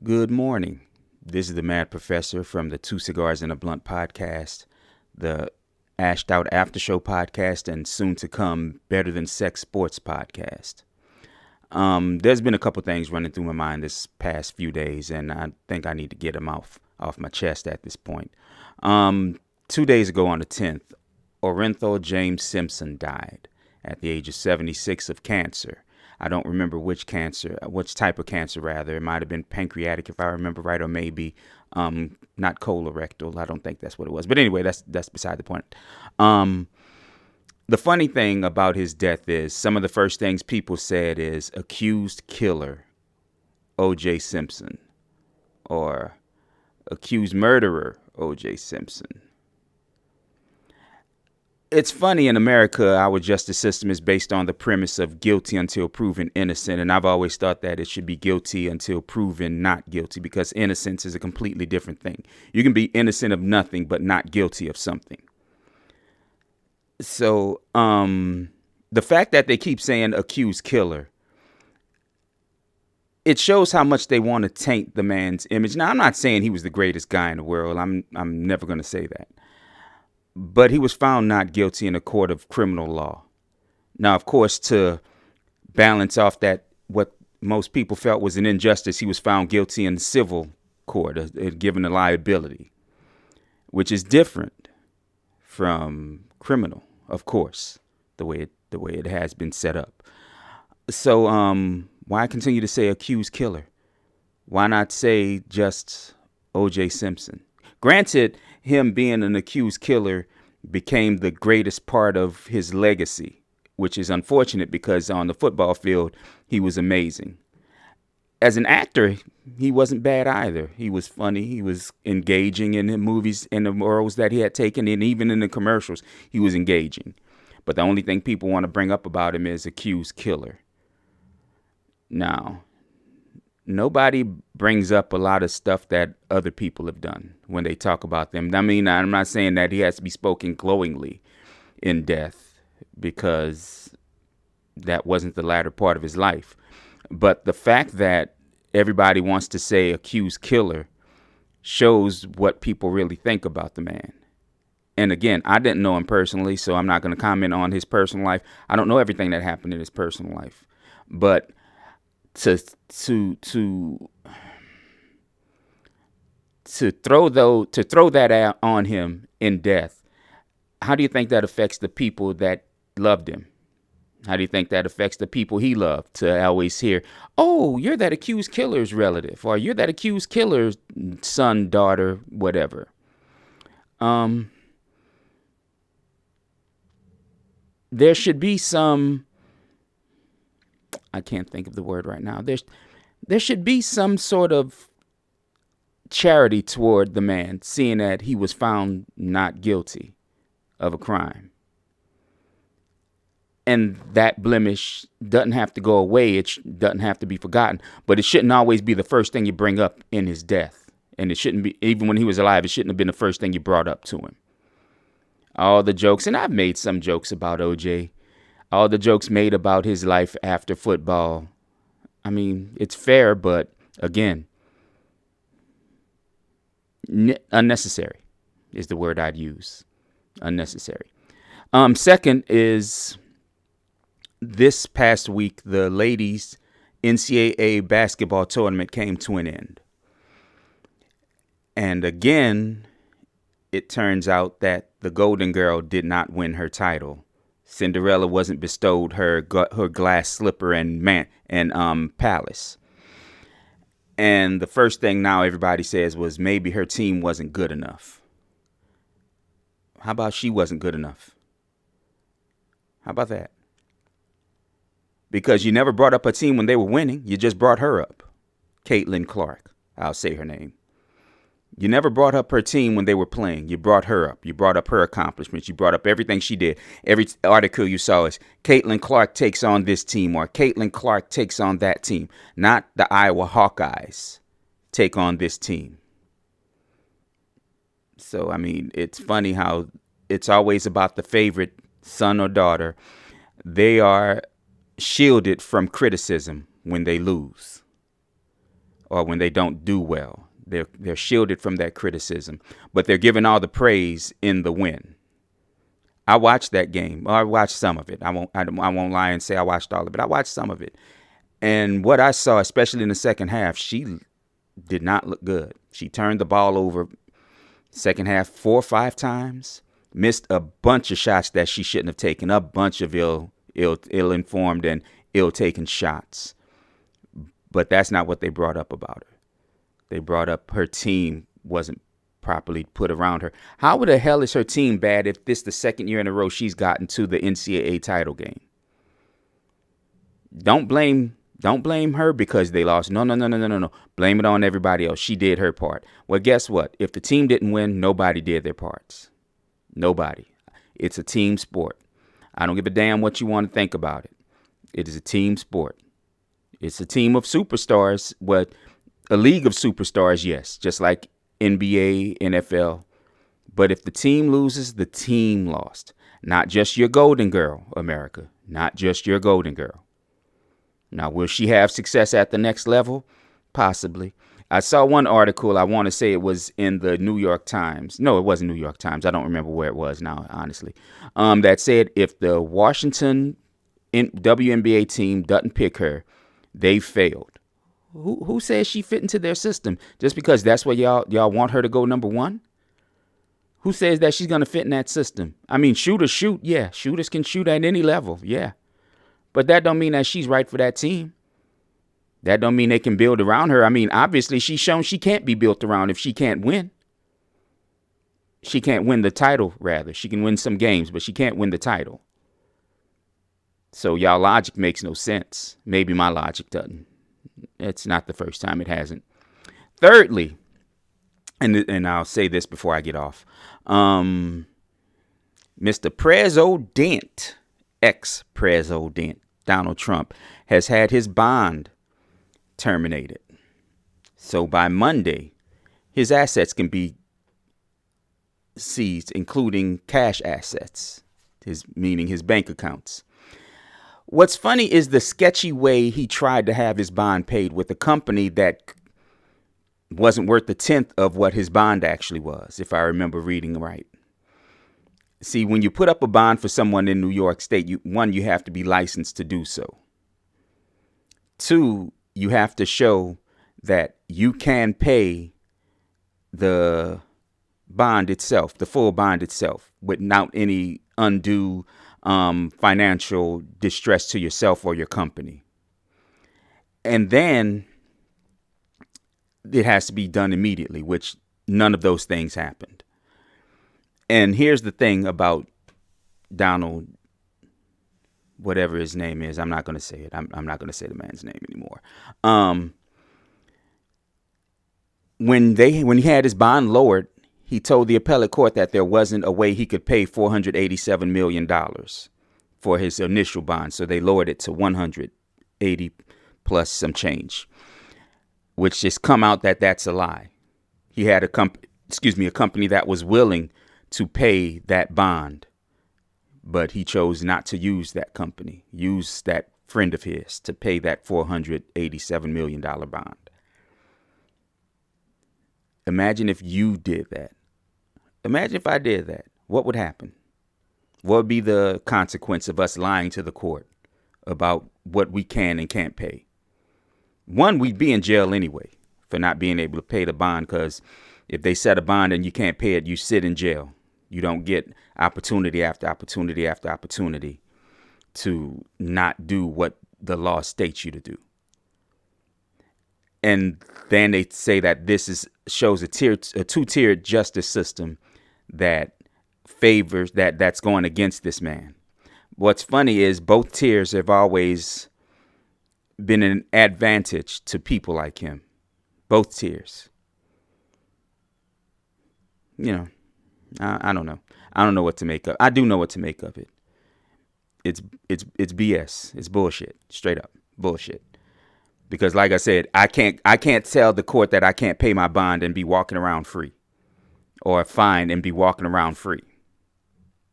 Good morning. This is the Mad Professor from the Two Cigars and a Blunt podcast, the Ashed Out After Show podcast, and soon to come Better Than Sex Sports podcast. There's been a couple things running through my mind this past few days, and I think I need to get them off my chest at this point. 2 days ago on the 10th, Orenthal James Simpson died at the age of 76 of cancer. I don't remember which type of cancer rather. It might have been pancreatic if I remember right, or maybe not colorectal. I don't think that's what it was. But anyway, that's beside the point. The funny thing about his death is some of the first things people said is accused killer O.J. Simpson or accused murderer O.J. Simpson. It's funny, in America, our justice system is based on the premise of guilty until proven innocent. And I've always thought that it should be guilty until proven not guilty, because innocence is a completely different thing. You can be innocent of nothing, but not guilty of something. So the fact that they keep saying accused killer, it shows how much they want to taint the man's image. Now, I'm not saying he was the greatest guy in the world. I'm never going to say that. But he was found not guilty in a court of criminal law. Now, of course, to balance off that, what most people felt was an injustice, he was found guilty in civil court, given a liability, which is different from criminal, of course, the way it has been set up. So why continue to say accused killer? Why not say just O.J. Simpson? Granted, him being an accused killer became the greatest part of his legacy, which is unfortunate because on the football field, he was amazing. As an actor, he wasn't bad either. He was funny. He was engaging in the movies and the roles that he had taken, and even in the commercials, he was engaging. But the only thing people want to bring up about him is accused killer. Now, nobody brings up a lot of stuff that other people have done when they talk about them. I mean, I'm not saying that he has to be spoken glowingly in death, because that wasn't the latter part of his life. But the fact that everybody wants to say accused killer shows what people really think about the man. And again, I didn't know him personally, so I'm not going to comment on his personal life. I don't know everything that happened in his personal life. But to throw that out on him in death, how do you think that affects the people that loved him? How do you think that affects the people he loved to always hear, oh, you're that accused killer's relative, or you're that accused killer's son, daughter, whatever? There should be some, I can't think of the word right now. There should be some sort of charity toward the man, seeing that he was found not guilty of a crime. And that blemish doesn't have to go away. It doesn't have to be forgotten. But it shouldn't always be the first thing you bring up in his death. And it shouldn't be, even when he was alive, it shouldn't have been the first thing you brought up to him. All the jokes, and I've made some jokes about OJ. All the jokes made about his life after football. I mean, it's fair, but again, unnecessary is the word I'd use. Unnecessary. Second is, this past week, the ladies' NCAA basketball tournament came to an end. And again, it turns out that the Golden Girl did not win her title. Cinderella wasn't bestowed her glass slipper and palace. And the first thing now everybody says was maybe her team wasn't good enough. How about she wasn't good enough? How about that? Because you never brought up a team when they were winning. You just brought her up. Caitlin Clark. I'll say her name. You never brought up her team when they were playing. You brought her up. You brought up her accomplishments. You brought up everything she did. Every article you saw is Caitlin Clark takes on this team, or Caitlin Clark takes on that team. Not the Iowa Hawkeyes take on this team. So, I mean, it's funny how it's always about the favorite son or daughter. They are shielded from criticism when they lose. or when they don't do well. They're shielded from that criticism, but they're given all the praise in the win. I watched that game. Or I watched some of it. I won't lie and say I watched all of it. I watched some of it. And what I saw, especially in the second half, she did not look good. She turned the ball over second half 4 or 5 times, missed a bunch of shots that she shouldn't have taken, a bunch of ill-informed and ill-taken shots. But that's not what they brought up about her. They brought up her team wasn't properly put around her. How the hell is her team bad if this the second year in a row she's gotten to the NCAA title game? Don't blame her because they lost. No. Blame it on everybody else. She did her part. Well, guess what? If the team didn't win, nobody did their parts. Nobody. It's a team sport. I don't give a damn what you want to think about it. It is a team sport. It's a team of superstars. A league of superstars, yes, just like NBA, NFL. But if the team loses, the team lost. Not just your golden girl, America. Not just your golden girl. Now, will she have success at the next level? Possibly. I saw one article, I want to say it was in the New York Times. No, it wasn't New York Times. I don't remember where it was now, honestly. That said if the Washington WNBA team doesn't pick her, they failed. Who says she fit into their system? Just because that's where y'all want her to go number one? Who says that she's going to fit in that system? I mean, shooters shoot. Yeah, shooters can shoot at any level. Yeah. But that don't mean that she's right for that team. That don't mean they can build around her. I mean, obviously, she's shown she can't be built around if she can't win. She can't win the title, rather. She can win some games, but she can't win the title. So y'all logic makes no sense. Maybe my logic doesn't. It's not the first time it hasn't. Thirdly, and I'll say this before I get off. Mr. President, ex-President Donald Trump has had his bond terminated. So by Monday, his assets can be seized, including cash assets, meaning his bank accounts. What's funny is the sketchy way he tried to have his bond paid with a company that wasn't worth a tenth of what his bond actually was, if I remember reading right. See, when you put up a bond for someone in New York State, you have to be licensed to do so. 2, you have to show that you can pay the bond itself, the full bond itself, without any undue financial distress to yourself or your company. And then it has to be done immediately, which none of those things happened. And here's the thing about Donald, whatever his name is. I'm not going to say it. I'm not going to say the man's name anymore. When he had his bond lowered, he told the appellate court that there wasn't a way he could pay $487 million for his initial bond. So they lowered it to 180 plus some change, which just come out that that's a lie. He had a company that was willing to pay that bond, but he chose not to use that company, use that friend of his to pay that $487 million bond. Imagine if you did that. Imagine if I did that. What would happen? What would be the consequence of us lying to the court about what we can and can't pay? 1, we'd be in jail anyway for not being able to pay the bond, because if they set a bond and you can't pay it, you sit in jail. You don't get opportunity after opportunity after opportunity to not do what the law states you to do. And then they say that this shows a 2-tiered justice system that favors that's going against this man. What's funny is both tiers have always been an advantage to people like him. Both tiers. You know, I don't know. I don't know what to make of. I do know what to make of it. It's BS. It's bullshit. Straight up bullshit. Because like I said, I can't tell the court that I can't pay my bond and be walking around free, or fine and be walking around free.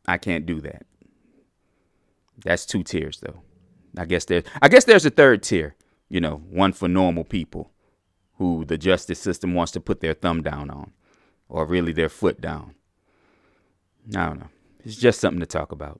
I can't do that. That's 2 tiers though. I guess there's a 3rd tier, one for normal people who the justice system wants to put their thumb down on, or really their foot down. I don't know. It's just something to talk about.